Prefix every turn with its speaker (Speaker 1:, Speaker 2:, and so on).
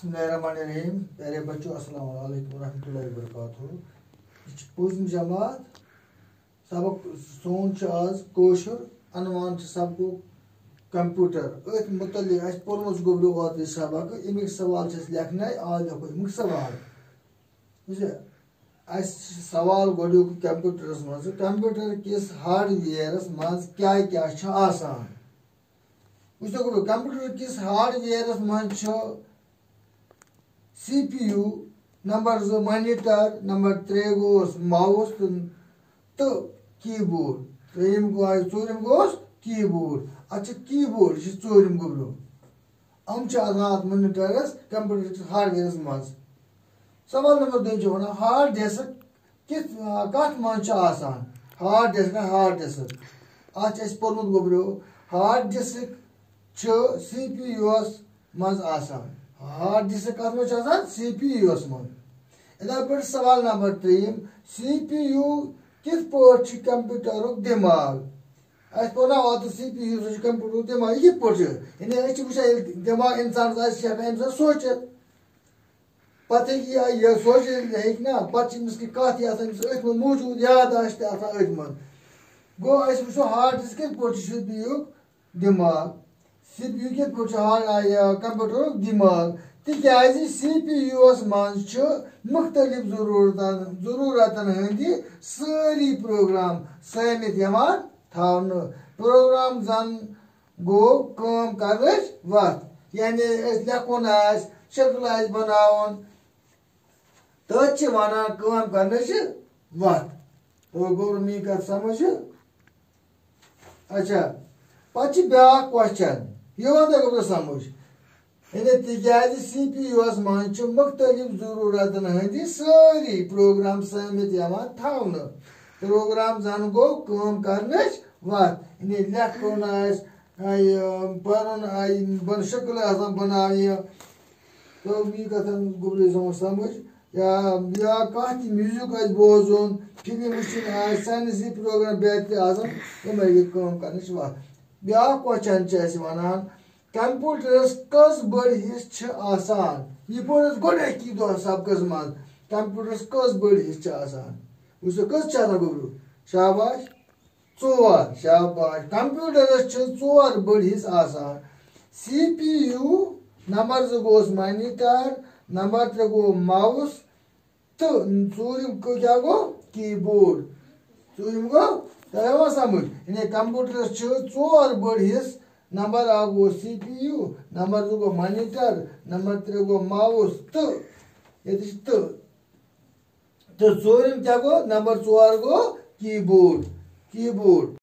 Speaker 1: बिस्मिल्लाहिर्रहमानिर्रहीम। प्यारे बच्चों, अस्सलाम वालेकुम रहमतुल्लाहि व बरकातुहू। यह पूजम जमात सबक सोन आज कोशर अनवान सबको कंप्यूटर अथ मुतलिक पोर्मुत गोब्रो वात सबक अमिक सवाल लेखन आज लिखो अमिक सवाल सवाल गोडुक कंप्यूटरस मज कंप्यूटर किस हार्डवेयरस मज क्या क्या आसान कंप्यूटर किस हार्डवेयरस मज CPU नंबर 2 मॉनिटर नंबर 3 गोस माउस तो कीबोर्ड त्रेम गोस कीबोर्ड अच्छा कीबोर्ड चोरम गोब्रो हम आसान मॉनिटरस कंप्यूटर हार्डवेयरस मज। सवाल नंबर 2 वन हार्ड डिस्क कत मज आसान हार्ड डिस्क अस पोर्मुत गोब्रो हार्ड डिस्क CPU मज आसान हार्ड डिस्क कत मज CPU मज। इधर पे सवाल नंबर 3 CPU कित पट कंप्यूटर दिमाग अस पोना वात CPU कंप्यूटर दिमाग कित पट दिमाग इंसान सोचित पता यह सोच ना पे कत मौजूद याद गो वो हार्ड डिस्क कित पट CPU दिमाग CPU कित पट कंप्यूटर दिमाग तिकाज CPU मज मुख्तलिफ जरूरतन हंद सारी प्रोग्राम समित थावन प्रोग्राम जन गो काम कर वत यानी लेखन शक्ल बनावन तथ वन काम कर वत तो गो मी कत समझ। अच्छा पे ब्या क्वेश्चन यह गो समझ तिकाज CPU मज मुख्तलिफ जरूरतन हंद सारी प्रोग्राम समित थावन प्रोग्राम जन गो काम कर वत लेखन पन शक्ल बनाव तो मी कथन गोब्रो समझ या कह म्यूजिक बोजन फिल्म वुचन साइंस प्रोग्राम बैतरी तम काम कर वत। ब्या क्वेश्चन वन कंप्यूटरस कस बड़ हिस्स आसान यह पढ़ गोडकी दह सबकस मज कंप्यूटरस कस बड़ हिस्स आसान वो कस गोब्रो शाबाश 4 शाबाश कंप्यूटरस 4 बड़ हिस्स आसान CPU नंबर 2 गोस मॉनिटर नंबर 3 गो माउस तो चूरिम क्या गो कीबोर्ड चूरिम गो तवा समझ कंप्यूटरस 4 बड़ हिस्स नंबर 1 गो CPU नंबर 2 गो मॉनिटर नंबर 3 गो माउस तो चूरिम क्या गो नंबर 4 गो कीबोर्ड।